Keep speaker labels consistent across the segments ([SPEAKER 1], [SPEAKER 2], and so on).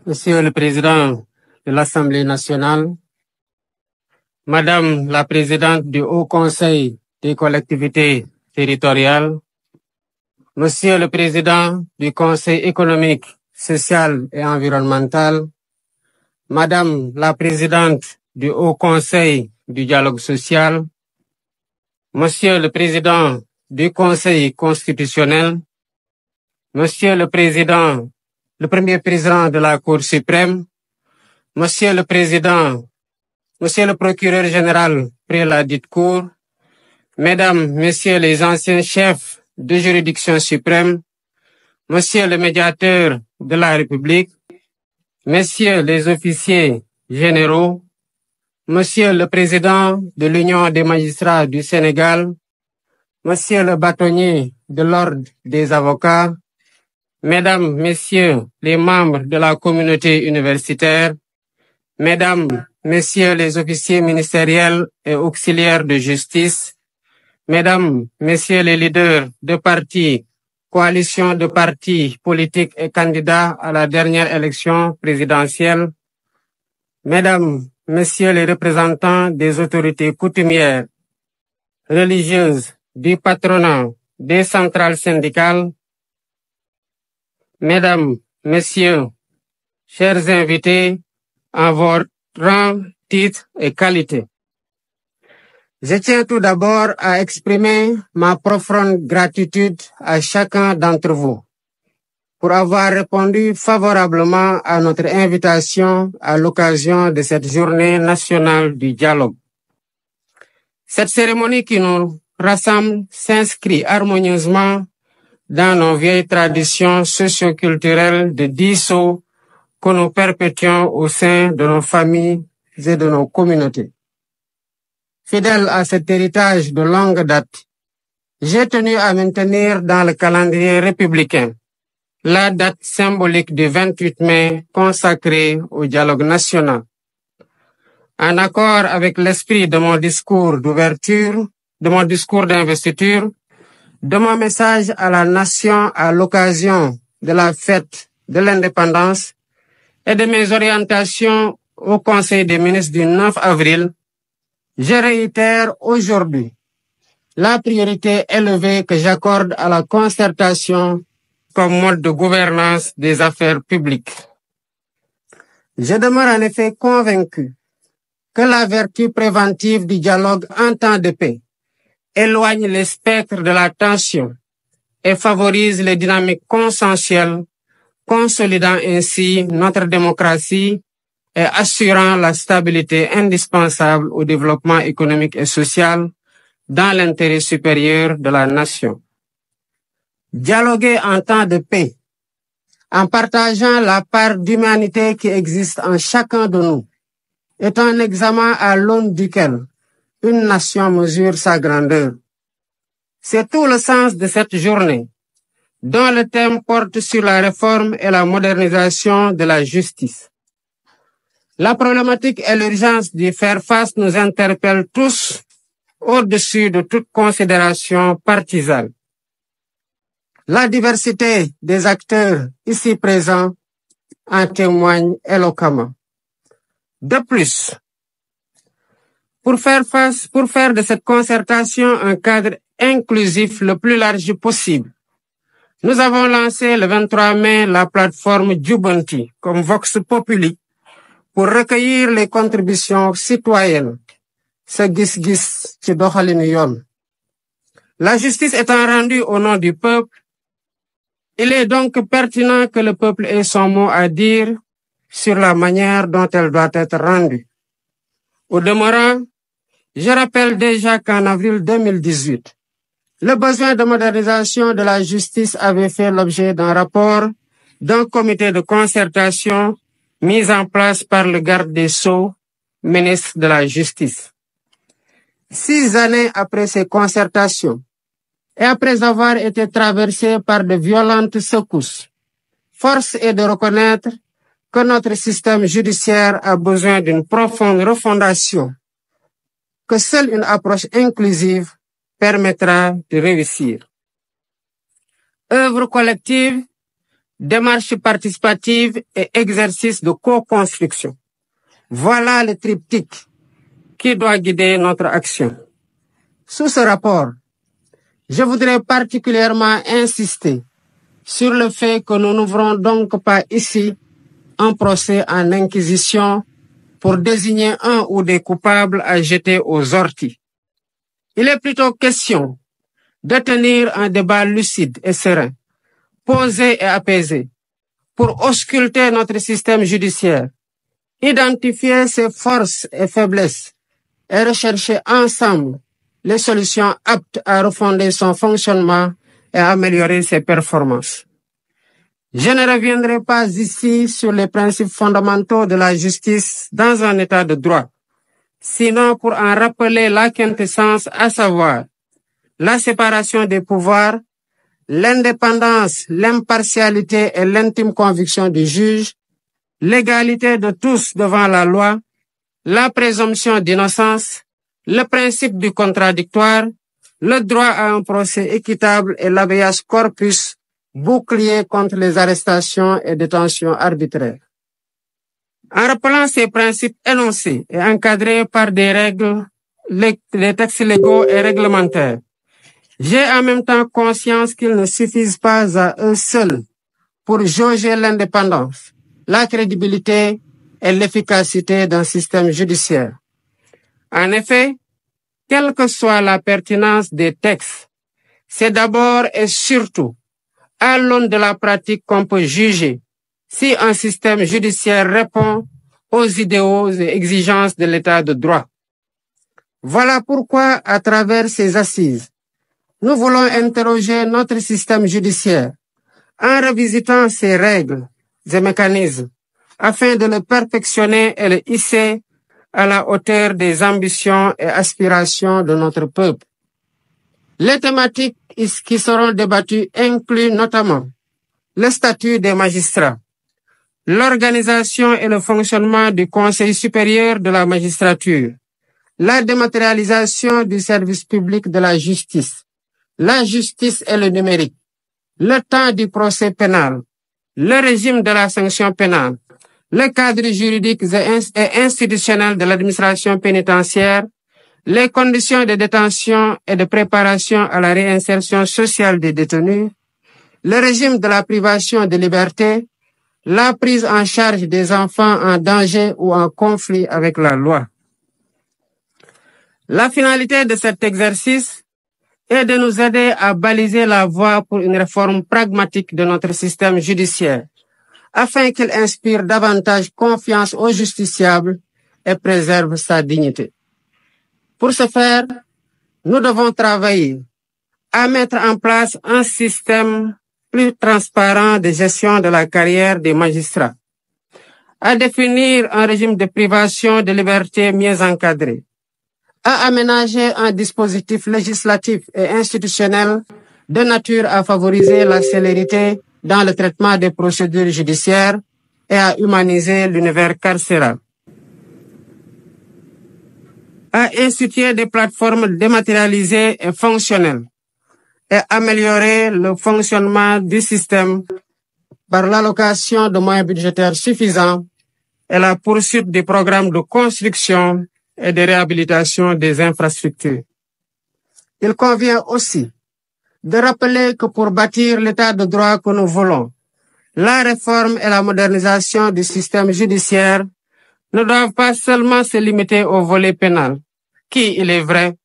[SPEAKER 1] Monsieur le Président de l'Assemblée nationale, Madame la Présidente du Haut Conseil des collectivités territoriales, Monsieur le Président du Conseil économique, social et environnemental, Madame la Présidente du Haut Conseil du dialogue social, Monsieur le Président du Conseil constitutionnel, Monsieur le Premier Président de la Cour suprême, Monsieur le Président, Monsieur le Procureur général près la dite Cour, Mesdames, Messieurs les anciens chefs de juridiction suprême, Monsieur le Médiateur de la République, Messieurs les officiers généraux, Monsieur le Président de l'Union des magistrats du Sénégal, Monsieur le bâtonnier de l'Ordre des avocats, Mesdames, Messieurs les membres de la communauté universitaire, Mesdames, Messieurs les officiers ministériels et auxiliaires de justice, Mesdames, Messieurs les leaders de partis, coalitions de partis politiques et candidats à la dernière élection présidentielle, Mesdames, Messieurs les représentants des autorités coutumières, religieuses, du patronat, des centrales syndicales, Mesdames, Messieurs, chers invités, en vos rangs, titres et qualités. Je tiens tout d'abord à exprimer ma profonde gratitude à chacun d'entre vous pour avoir répondu favorablement à notre invitation à l'occasion de cette journée nationale du dialogue. Cette cérémonie qui nous rassemble s'inscrit harmonieusement dans nos vieilles traditions socio-culturelles de dialogue que nous perpétuons au sein de nos familles et de nos communautés. Fidèle à cet héritage de longue date, j'ai tenu à maintenir dans le calendrier républicain la date symbolique du 28 mai consacrée au dialogue national. En accord avec l'esprit de mon discours d'ouverture, de mon discours d'investiture, de mon message à la nation à l'occasion de la fête de l'indépendance et de mes orientations au Conseil des ministres du 9 avril, je réitère aujourd'hui la priorité élevée que j'accorde à la concertation comme mode de gouvernance des affaires publiques. Je demeure en effet convaincu que la vertu préventive du dialogue en temps de paix éloigne les spectres de la tension et favorise les dynamiques consensuelles, consolidant ainsi notre démocratie et assurant la stabilité indispensable au développement économique et social dans l'intérêt supérieur de la nation. Dialoguer en temps de paix, en partageant la part d'humanité qui existe en chacun de nous, est un examen à l'aune duquel une nation mesure sa grandeur. C'est tout le sens de cette journée, dont le thème porte sur la réforme et la modernisation de la justice. La problématique et l'urgence d'y faire face nous interpellent tous au-dessus de toute considération partisane. La diversité des acteurs ici présents en témoigne éloquemment. De plus, pour faire de cette concertation un cadre inclusif le plus large possible, nous avons lancé le 23 mai la plateforme Jubanti comme Vox Populi pour recueillir les contributions citoyennes. La justice étant rendue au nom du peuple, il est donc pertinent que le peuple ait son mot à dire sur la manière dont elle doit être rendue. Au demeurant, je rappelle déjà qu'en avril 2018, le besoin de modernisation de la justice avait fait l'objet d'un rapport d'un comité de concertation mis en place par le garde des Sceaux, ministre de la Justice. 6 années après ces concertations, et après avoir été traversé par de violentes secousses, force est de reconnaître que notre système judiciaire a besoin d'une profonde refondation, que seule une approche inclusive permettra de réussir. Œuvre collective démarche participative et exercice de co-construction. Voilà le triptyque qui doit guider notre action. Sous ce rapport, je voudrais particulièrement insister sur le fait que nous n'ouvrons donc pas ici un procès en inquisition pour désigner un ou des coupables à jeter aux orties. Il est plutôt question de tenir un débat lucide et serein, posé et apaisé, pour ausculter notre système judiciaire, identifier ses forces et faiblesses et rechercher ensemble les solutions aptes à refonder son fonctionnement et à améliorer ses performances. Je ne reviendrai pas ici sur les principes fondamentaux de la justice dans un état de droit, sinon pour en rappeler la quintessence, à savoir la séparation des pouvoirs, l'indépendance, l'impartialité et l'intime conviction du juge, l'égalité de tous devant la loi, la présomption d'innocence, le principe du contradictoire, le droit à un procès équitable et l'habeas corpus, bouclier contre les arrestations et détentions arbitraires. En rappelant ces principes énoncés et encadrés par des règles, les textes légaux et réglementaires, j'ai en même temps conscience qu'ils ne suffisent pas à eux seuls pour jauger l'indépendance, la crédibilité et l'efficacité d'un système judiciaire. En effet, quelle que soit la pertinence des textes, c'est d'abord et surtout à l'aune de la pratique qu'on peut juger si un système judiciaire répond aux idéaux et exigences de l'état de droit. Voilà pourquoi, à travers ces assises, nous voulons interroger notre système judiciaire en revisitant ses règles et mécanismes afin de le perfectionner et le hisser à la hauteur des ambitions et aspirations de notre peuple. Les thématiques qui seront débattues incluent notamment le statut des magistrats, l'organisation et le fonctionnement du Conseil supérieur de la magistrature, la dématérialisation du service public de la justice et le numérique, le temps du procès pénal, le régime de la sanction pénale, le cadre juridique et institutionnel de l'administration pénitentiaire, les conditions de détention et de préparation à la réinsertion sociale des détenus, le régime de la privation de liberté, la prise en charge des enfants en danger ou en conflit avec la loi. La finalité de cet exercice est de nous aider à baliser la voie pour une réforme pragmatique de notre système judiciaire, afin qu'il inspire davantage confiance aux justiciables et préserve sa dignité. Pour ce faire, nous devons travailler à mettre en place un système plus transparent de gestion de la carrière des magistrats, à définir un régime de privation de liberté mieux encadré, à aménager un dispositif législatif et institutionnel de nature à favoriser la célérité dans le traitement des procédures judiciaires et à humaniser l'univers carcéral, à instituer des plateformes dématérialisées et fonctionnelles et améliorer le fonctionnement du système par l'allocation de moyens budgétaires suffisants et la poursuite des programmes de construction et de réhabilitation des infrastructures. Il convient aussi de rappeler que pour bâtir l'état de droit que nous voulons, la réforme et la modernisation du système judiciaire ne doivent pas seulement se limiter au volet pénal, qui, il est vrai,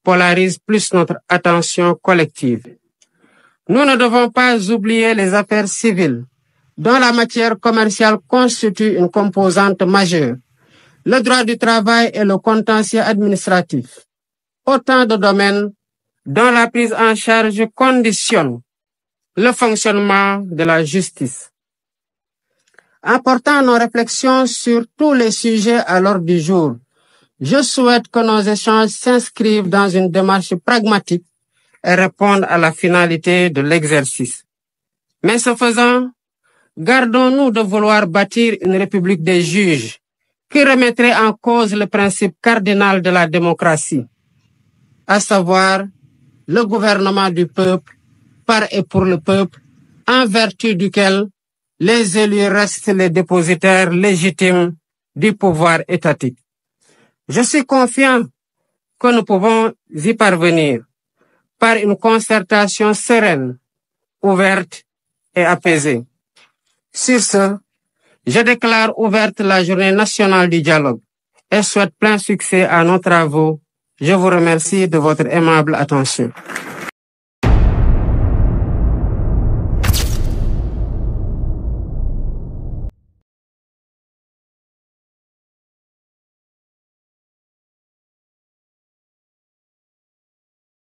[SPEAKER 1] polarise plus notre attention collective. Nous ne devons pas oublier les affaires civiles, dont la matière commerciale constitue une composante majeure, le droit du travail et le contentieux administratif. Autant de domaines dont la prise en charge conditionne le fonctionnement de la justice. En portant nos réflexions sur tous les sujets à l'ordre du jour, je souhaite que nos échanges s'inscrivent dans une démarche pragmatique et répondent à la finalité de l'exercice. Mais ce faisant, gardons-nous de vouloir bâtir une république des juges qui remettrait en cause le principe cardinal de la démocratie, à savoir le gouvernement du peuple, par et pour le peuple, en vertu duquel les élus restent les dépositaires légitimes du pouvoir étatique. Je suis confiant que nous pouvons y parvenir par une concertation sereine, ouverte et apaisée. Sur ce, je déclare ouverte la Journée nationale du dialogue et souhaite plein succès à nos travaux. Je vous remercie de votre aimable attention.